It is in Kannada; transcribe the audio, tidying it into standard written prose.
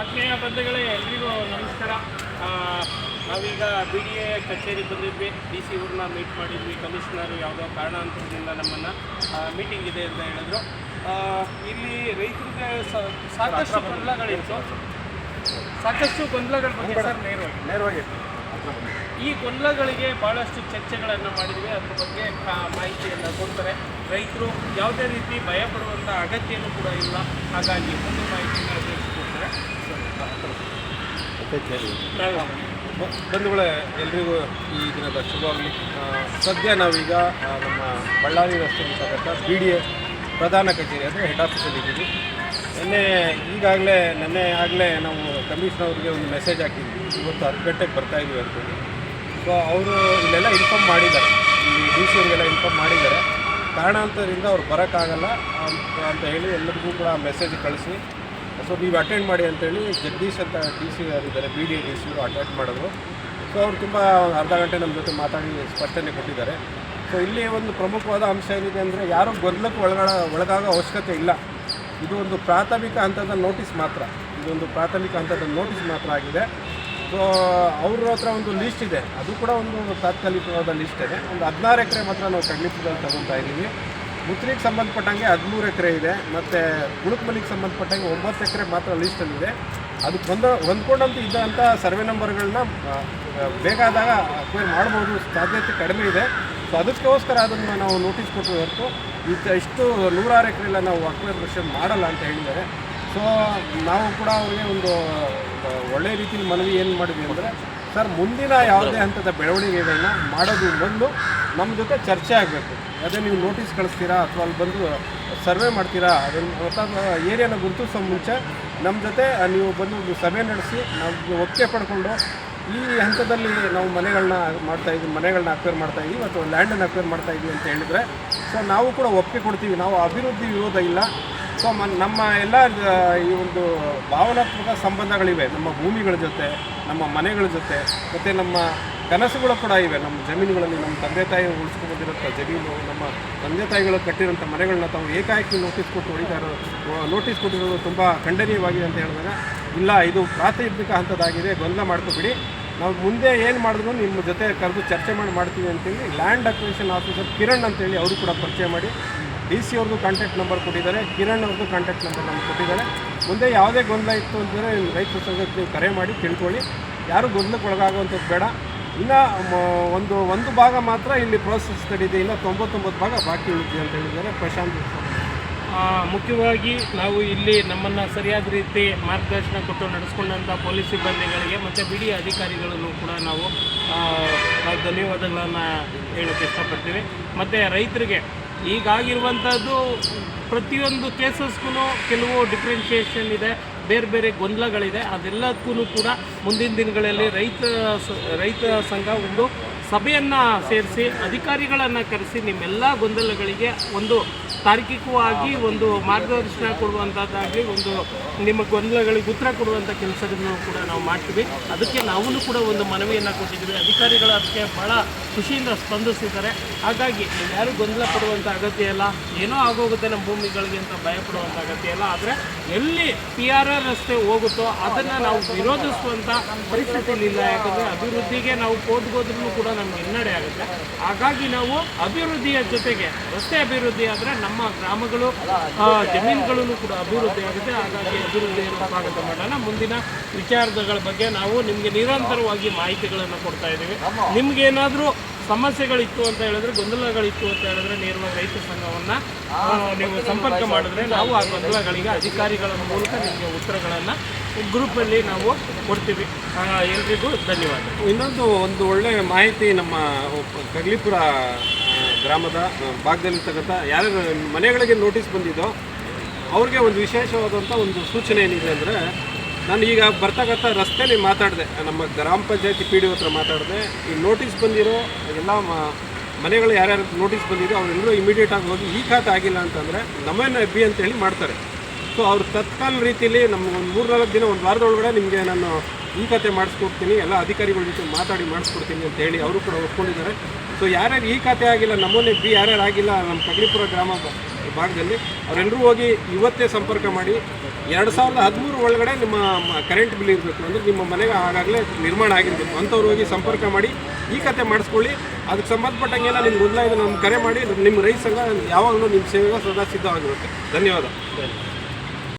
ಆತ್ಮೀಯ ಬಂಧುಗಳೇ, ಎಲ್ರಿಗೂ ನಮಸ್ಕಾರ. ನಾವೀಗ ಬಿ ಡಿ ಎ ಕಚೇರಿ ಬಂದಿದ್ವಿ. ಡಿ ಸಿ ಅವ್ರನ್ನ ಮೀಟ್ ಮಾಡಿದ್ವಿ. ಕಮಿಷನರು ಯಾವುದೋ ಕಾರಣಾಂತರದಿಂದ ನಮ್ಮನ್ನು ಮೀಟಿಂಗ್ ಇದೆ ಅಂತ ಹೇಳಿದ್ರು. ಇಲ್ಲಿ ರೈತರಿಗೆ ಸಾಕಷ್ಟು ಗೊಂದಲಗಳ ಬಗ್ಗೆ ಸರ್ ನೇರವಾಗಿ ಈ ಗೊಂದಲಗಳಿಗೆ ಭಾಳಷ್ಟು ಚರ್ಚೆಗಳನ್ನು ಮಾಡಿದ್ವಿ. ಅದ್ರ ಬಗ್ಗೆ ಮಾಹಿತಿಯನ್ನು ಕೊಡ್ತಾರೆ. ರೈತರು ಯಾವುದೇ ರೀತಿ ಭಯಪಡುವಂಥ ಅಗತ್ಯನೂ ಕೂಡ ಇಲ್ಲ. ಹಾಗಾಗಿ ಒಂದು ಮಾಹಿತಿಯನ್ನು ತಿಳಿಸಿಕೊಡ್ತಾರೆ. ಬಂಧುಗಳೇ, ಎಲ್ರಿಗೂ ಈ ದಿನದ ಶುಭವಾಗಲಿ. ಸದ್ಯ ನಾವೀಗ ನಮ್ಮ ಬಳ್ಳಾರಿ ರಸ್ತೆಯಲ್ಲಿರ್ತಕ್ಕಂಥ ಬಿ ಡಿ ಎ ಪ್ರಧಾನ ಕಚೇರಿ ಅಂದರೆ ಹೆಡ್ ಆಫೀಸಲ್ಲಿ ಇದ್ದೀವಿ. ನೆನ್ನೆ ಆಗಲೇ ನಾವು ಕಮಿಷನರ್ ಅವ್ರಿಗೆ ಒಂದು ಮೆಸೇಜ್ ಹಾಕಿದ್ವಿ, ಇವತ್ತು 10 ಗಂಟೆಗೆ ಬರ್ತಾಯಿದ್ವಿ ಅಂತೇಳಿ. ಸೊ ಅವರು ಇಲ್ಲೆಲ್ಲ ಇನ್ಫಾರ್ಮ್ ಮಾಡಿದ್ದಾರೆ, ಇಲ್ಲಿ ಡಿ ಸಿ ಅವ್ರಿಗೆಲ್ಲ ಇನ್ಫಾರ್ಮ್ ಮಾಡಿದ್ದಾರೆ. ಕಾರಣಾಂತರದಿಂದ ಅವ್ರು ಬರೋಕ್ಕಾಗಲ್ಲ ಅಂತ ಹೇಳಿ ಎಲ್ಲರಿಗೂ ಕೂಡ ಮೆಸೇಜ್ ಕಳಿಸಿ, ಸೊ ನೀವು ಅಟೆಂಡ್ ಮಾಡಿ ಅಂತೇಳಿ ಜಗದೀಶ್ ಅಂತ ಡಿ ಸಿ ಯಾರಿದ್ದಾರೆ, B D A D C ಅವರು ಅಟೆಂಡ್ ಮಾಡಿದ್ರು. ಸೊ ಅವರು ತುಂಬ ಅರ್ಧ ಗಂಟೆ ನಮ್ಮ ಜೊತೆ ಮಾತಾಡಿ ಸ್ಪಷ್ಟನೆ ಕೊಟ್ಟಿದ್ದಾರೆ. ಸೊ ಇಲ್ಲಿ ಒಂದು ಪ್ರಮುಖವಾದ ಅಂಶ ಏನಿದೆ ಅಂದರೆ, ಯಾರೂ ಗೊಂದಲಕ್ಕೆ ಒಳಗಾಗೋ ಅವಶ್ಯಕತೆ ಇಲ್ಲ. ಇದು ಒಂದು ಪ್ರಾಥಮಿಕ ಹಂತದ ನೋಟಿಸ್ ಮಾತ್ರ, ಮಾತ್ರ ಆಗಿದೆ. ಸೊ ಅವ್ರ ಹತ್ರ ಒಂದು ಲಿಸ್ಟ್ ಇದೆ, ಅದು ಕೂಡ ಒಂದು ತಾತ್ಕಾಲಿಕವಾದ ಲಿಸ್ಟ್ ಇದೆ. ಒಂದು 16 ಎಕರೆ ಮಾತ್ರ ನಾವು ಕಡ್ಲಿಪುರದಲ್ಲಿ ತಗೊತಾ ಇದ್ದೀವಿ. ಮುತ್ರಿಗೆ ಸಂಬಂಧಪಟ್ಟಂಗೆ 13 ಎಕರೆ ಇದೆ, ಮತ್ತು ಗುಳುಕ್ಮಲಿಗೆ ಸಂಬಂಧಪಟ್ಟಂಗೆ 9 ಎಕರೆ ಮಾತ್ರ ಲೀಸ್ಟಲ್ಲಿದೆ. ಅದಕ್ಕೆ ಹೊಂದ್ಕೊಂಡಂತ ಇದ್ದಂಥ ಸರ್ವೆ ನಂಬರ್ಗಳನ್ನ ಬೇಕಾದಾಗ ಅಕ್ವೈರ್ ಮಾಡ್ಬೋದು, ಸಾಧ್ಯತೆ ಕಡಿಮೆ ಇದೆ. ಸೊ ಅದಕ್ಕೋಸ್ಕರ ಅದನ್ನು ನಾವು ನೋಟಿಸ್ ಕೊಟ್ಟು ಹೊರತು ಇಷ್ಟು 106 ಎಕರೆಲ್ಲ ನಾವು ಅಕ್ವೈರೇಷನ್ ಮಾಡಲ್ಲ ಅಂತ ಹೇಳಿದ್ದಾರೆ. ಸೊ ನಾವು ಕೂಡ ಅವರಿಗೆ ಒಂದು ಒಳ್ಳೆಯ ರೀತಿಯಲ್ಲಿ ಮನವಿ ಏನು ಮಾಡಿದ್ವಿ ಅಂದರೆ, ಸರ್ ಮುಂದಿನ ಯಾವುದೇ ಹಂತದ ಬೆಳವಣಿಗೆಗಳನ್ನ ಮಾಡೋದು ಮೊದಲು ನಮ್ಮ ಜೊತೆ ಚರ್ಚೆ ಆಗಬೇಕು. ಅದೇ ನೀವು ನೋಟಿಸ್ ಕಳಿಸ್ತೀರಾ ಅಥವಾ ಅಲ್ಲಿ ಬಂದು ಸರ್ವೆ ಮಾಡ್ತೀರಾ, ಅದನ್ನು ಅಥವಾ ಏರಿಯಾನ ಗುರುತಿಸೋ ಮುಂಚೆ ನಮ್ಮ ಜೊತೆ ನೀವು ಬಂದು ಸಭೆ ನಡೆಸಿ ನಾವು ಒಪ್ಪಿಗೆ ಪಡ್ಕೊಂಡು ಈ ಹಂತದಲ್ಲಿ ನಾವು ಮನೆಗಳನ್ನ ಅಕ್ವೈರ್ ಮಾಡ್ತಾಯಿದ್ದೀವಿ ಅಥವಾ ಲ್ಯಾಂಡನ್ನು ಅಕ್ವೈರ್ ಮಾಡ್ತಾಯಿದ್ದೀವಿ ಅಂತ ಹೇಳಿದರೆ, ಸೊ ನಾವು ಕೂಡ ಒಪ್ಪಿಗೆ ಕೊಡ್ತೀವಿ. ನಾವು ಅಭಿವೃದ್ಧಿ ವಿರೋಧ ಇಲ್ಲ. ಸೊ ನಮ್ಮ ಎಲ್ಲ ಈ ಒಂದು ಭಾವನಾತ್ಮಕ ಸಂಬಂಧಗಳಿವೆ ನಮ್ಮ ಭೂಮಿಗಳ ಜೊತೆ, ನಮ್ಮ ಮನೆಗಳ ಜೊತೆ, ಮತ್ತು ನಮ್ಮ ಕನಸುಗಳು ಕೂಡ ಇವೆ. ನಮ್ಮ ಜಮೀನುಗಳಲ್ಲಿ ನಮ್ಮ ತಂದೆ ತಾಯಿ ಉಳಿಸ್ಕೊಂಡ್ಬಂದಿರೋಂಥ ಜಮೀನು, ನಮ್ಮ ತಂದೆ ತಾಯಿಗಳು ಕಟ್ಟಿರೋಂಥ ಮನೆಗಳನ್ನ ತಾವು ಏಕಾಏಕಿ ನೋಟಿಸ್ ಕೊಟ್ಟಿರೋದು ತುಂಬ ಖಂಡನೀಯವಾಗಿದೆ ಅಂತ ಹೇಳಿದಾಗ, ಇಲ್ಲ ಇದು ಪ್ರಾಥಮಿಕ ಹಂತದಾಗಿದೆ, ಗೊಂದಲ ಮಾಡ್ಕೊಬಿಡಿ, ನಾವು ಮುಂದೆ ಏನು ಮಾಡಿದ್ರು ನಿಮ್ಮ ಜೊತೆ ಕರೆದು ಚರ್ಚೆ ಮಾಡ್ತೀವಿ ಅಂತೇಳಿ ಲ್ಯಾಂಡ್ ಅಕ್ವಿಸಿಷನ್ ಆಫೀಸರ್ ಕಿರಣ್ ಅಂತೇಳಿ ಅವರು ಕೂಡ ಪರಿಚಯ ಮಾಡಿ ಡಿ ಸಿ ಅವ್ರದ್ದು ಕಾಂಟ್ಯಾಕ್ಟ್ ನಂಬರ್ ಕೊಟ್ಟಿದ್ದಾರೆ, ಕಿರಣ್ ಅವ್ರದ್ದು ಕಾಂಟ್ಯಾಕ್ಟ್ ನಂಬರ್ ನಮ್ಗೆ ಕೊಟ್ಟಿದ್ದಾರೆ. ಮುಂದೆ ಯಾವುದೇ ಗೊಂದಲ ಇತ್ತು ಅಂದರೆ ರೈತರ ಸಂಘಕ್ಕೆ ನೀವು ಕರೆ ಮಾಡಿ ತಿಳ್ಕೊಳ್ಳಿ. ಯಾರೂ ಗೊಂದಲಕ್ಕೆ ಒಳಗಾಗುವಂಥದ್ದು ಬೇಡ. ಇನ್ನು ಒಂದು ಭಾಗ ಮಾತ್ರ ಇಲ್ಲಿ ಪ್ರೋಸೆಸ್ ನಡೀದೆ, ಇನ್ನು 99 ಭಾಗ ಬಾಕಿ ಉಳಿದಿದೆ ಅಂತ ಹೇಳಿದ್ದಾರೆ ಪ್ರಶಾಂತ್. ಮುಖ್ಯವಾಗಿ ನಾವು ಇಲ್ಲಿ ನಮ್ಮನ್ನು ಸರಿಯಾದ ರೀತಿ ಮಾರ್ಗದರ್ಶನ ಕೊಟ್ಟು ನಡೆಸ್ಕೊಂಡಂಥ ಪೊಲೀಸ್ ಸಿಬ್ಬಂದಿಗಳಿಗೆ ಮತ್ತು ಬಿ ಡಿ ಎ ಅಧಿಕಾರಿಗಳನ್ನು ಕೂಡ ನಾವು ಧನ್ಯವಾದಗಳನ್ನು ಹೇಳೋಕ್ಕೆ ಇಷ್ಟಪಡ್ತೀವಿ. ಮತ್ತು ರೈತರಿಗೆ ಈಗಾಗಿರುವಂಥದ್ದು ಪ್ರತಿಯೊಂದು ಕೇಸಸ್ಗೂ ಕೆಲವು ಡಿಫ್ರೆನ್ಷಿಯೇಷನ್ ಇದೆ, ಬೇರೆ ಬೇರೆ ಗೊಂದಲಗಳಿದೆ. ಅದೆಲ್ಲದಕ್ಕೂ ಕೂಡ ಮುಂದಿನ ದಿನಗಳಲ್ಲಿ ರೈತ ಸಂಘ ಒಂದು ಸಭೆಯನ್ನು ಸೇರಿಸಿ ಅಧಿಕಾರಿಗಳನ್ನು ಕರೆಸಿ ನಿಮ್ಮೆಲ್ಲ ಗೊಂದಲಗಳಿಗೆ ಒಂದು ತಾರ್ಕಿಕವಾಗಿ ಒಂದು ಮಾರ್ಗದರ್ಶನ ಕೊಡುವಂಥದ್ದಾಗಲಿ, ಒಂದು ನಿಮ್ಮ ಗೊಂದಲಗಳಿಗೆ ಉತ್ತರ ಕೊಡುವಂಥ ಕೆಲಸಗಳನ್ನು ಕೂಡ ನಾವು ಮಾಡ್ತೀವಿ. ಅದಕ್ಕೆ ನಾವು ಕೂಡ ಒಂದು ಮನವಿಯನ್ನು ಕೊಟ್ಟಿದ್ದೀವಿ. ಅಧಿಕಾರಿಗಳು ಅದಕ್ಕೆ ಭಾಳ ಖುಷಿಯಿಂದ ಸ್ಪಂದಿಸಿದ್ದಾರೆ. ಹಾಗಾಗಿ ಯಾರು ಗೊಂದಲ ಪಡುವಂಥ ಅಗತ್ಯ ಇಲ್ಲ, ಏನೋ ಆಗೋಗುತ್ತೆ ನಮ್ಮ ಭೂಮಿಗಳಿಗೆ ಅಂತ ಭಯಪಡುವಂಥ ಅಗತ್ಯ ಇಲ್ಲ. ಆದರೆ ಎಲ್ಲಿ PRR ರಸ್ತೆ ಹೋಗುತ್ತೋ ಅದನ್ನು ನಾವು ವಿರೋಧಿಸುವಂಥ ಪರಿಸ್ಥಿತಿಯಲ್ಲಿ ಇಲ್ಲ. ಯಾಕಂದರೆ ಅಭಿವೃದ್ಧಿಗೆ ನಾವು ಕೋರ್ಟ್ಗೋದ್ರೂ ಕೂಡ ನಮ್ಗೆ ಹಿನ್ನಡೆ ಆಗುತ್ತೆ. ಹಾಗಾಗಿ ನಾವು ಅಭಿವೃದ್ಧಿಯ ಜೊತೆಗೆ ರಸ್ತೆ ಅಭಿವೃದ್ಧಿ ಆದರೆ ನಮ್ಮ ಗ್ರಾಮಗಳು ಜಮೀನುಗಳೂ ಕೂಡ ಅಭಿವೃದ್ಧಿ ಆಗುತ್ತೆ. ಹಾಗಾಗಿ ಅಭಿವೃದ್ಧಿಯನ್ನು ಸ್ವಾಗತ ಮಾಡೋಣ. ಮುಂದಿನ ವಿಚಾರಗಳ ಬಗ್ಗೆ ನಾವು ನಿಮಗೆ ನಿರಂತರವಾಗಿ ಮಾಹಿತಿಗಳನ್ನು ಕೊಡ್ತಾ ಇದ್ದೀವಿ. ನಿಮಗೇನಾದರೂ ಸಮಸ್ಯೆಗಳಿತ್ತು ಅಂತ ಹೇಳಿದ್ರೆ, ಗೊಂದಲಗಳಿತ್ತು ಅಂತ ಹೇಳಿದ್ರೆ ನೇರವಾಗಿ ರೈತ ಸಂಘವನ್ನು ನೀವು ಸಂಪರ್ಕ ಮಾಡಿದ್ರೆ ನಾವು ಆ ಗೊಂದಲಗಳಿಗೆ ಅಧಿಕಾರಿಗಳ ಮೂಲಕ ನಿಮಗೆ ಉತ್ತರಗಳನ್ನು ಗ್ರೂಪಲ್ಲಿ ನಾವು ಕೊಡ್ತೀವಿ. ಎಲ್ರಿಗೂ ಧನ್ಯವಾದ. ಇನ್ನೊಂದು ಒಳ್ಳೆಯ ಮಾಹಿತಿ, ನಮ್ಮ ಕಡ್ಲಿಪುರ ಗ್ರಾಮದ ಭಾಗದಲ್ಲಿರ್ತಕ್ಕಂಥ ಯಾರ್ಯಾರು ಮನೆಗಳಿಗೆ ನೋಟಿಸ್ ಬಂದಿದ್ದೋ ಅವ್ರಿಗೆ ಒಂದು ವಿಶೇಷವಾದಂಥ ಒಂದು ಸೂಚನೆ ಏನಿದೆ ಅಂದರೆ, ನಾನು ಈಗ ಬರ್ತಕ್ಕಂಥ ರಸ್ತೆಯಲ್ಲಿ ಮಾತಾಡಿದೆ, ನಮ್ಮ ಗ್ರಾಮ ಪಂಚಾಯತಿ PDO ಹತ್ರ ಮಾತಾಡಿದೆ. ಈ ನೋಟಿಸ್ ಬಂದಿರೋ ಎಲ್ಲ ಮನೆಗಳು ಯಾರ್ಯಾರು ನೋಟಿಸ್ ಬಂದಿರೋ ಅವರೆಲ್ಲರೂ ಇಮಿಡಿಯೇಟಾಗಿ ಹೋಗಿ ಈ ಖಾತೆ ಆಗಿಲ್ಲ ಅಂತಂದರೆ ನಮ್ಮನ್ನು FB ಅಂತ ಹೇಳಿ ಮಾಡ್ತಾರೆ. ಸೊ ಅವ್ರು ತತ್ಕಾಲ ರೀತಿಯಲ್ಲಿ ನಮ್ಗೆ ಒಂದು 3-4 ದಿನ, ಒಂದು ವಾರದೊಳಗಡೆ ನಿಮಗೆ ನಾನು ಈ ಖಾತೆ ಮಾಡಿಸ್ಕೊಡ್ತೀನಿ, ಎಲ್ಲ ಅಧಿಕಾರಿಗಳ ಜೊತೆ ಮಾತಾಡಿ ಮಾಡಿಸ್ಕೊಡ್ತೀನಿ ಅಂತ ಹೇಳಿ ಅವರು ಕೂಡ ಒಪ್ಕೊಂಡಿದ್ದಾರೆ. ಸೊ ಯಾರ್ಯಾರು ಈ ಖಾತೆ ಆಗಿಲ್ಲ, ನಮ್ಮನ್ನು FB ಯಾರ್ಯಾರು ಆಗಿಲ್ಲ ನಮ್ಮ ಕಡ್ಲಿಪುರ ಗ್ರಾಮ ಭಾಗದಲ್ಲಿ, ಅವರೆಲ್ಲರೂ ಹೋಗಿ ಇವತ್ತೇ ಸಂಪರ್ಕ ಮಾಡಿ 2013 ಒಳಗಡೆ ನಿಮ್ಮ ಕರೆಂಟ್ ಬಿಲ್ ಇರಬೇಕು ಅಂದರೆ ನಿಮ್ಮ ಮನೆಗೆ ಆಗಾಗಲೇ ನಿರ್ಮಾಣ ಆಗಿರಬೇಕು. ಅಂಥವ್ರು ಹೋಗಿ ಸಂಪರ್ಕ ಮಾಡಿ ಈ ಕತೆ ಮಾಡಿಸ್ಕೊಳ್ಳಿ. ಅದಕ್ಕೆ ಸಂಬಂಧಪಟ್ಟಂಗೆಲ್ಲ ನಿಮ್ಗೆ ಗೊಂದಲ ಇದೆ, ನಮ್ಗೆ ಕರೆ ಮಾಡಿ. ನಿಮ್ಮ ರೈತ ಸಂಘ ಯಾವಾಗಲೂ ನಿಮ್ಮ ಸೇವೆಗೆ ಸದಾ ಸಿದ್ಧವಾಗಿರುತ್ತೆ. ಧನ್ಯವಾದ.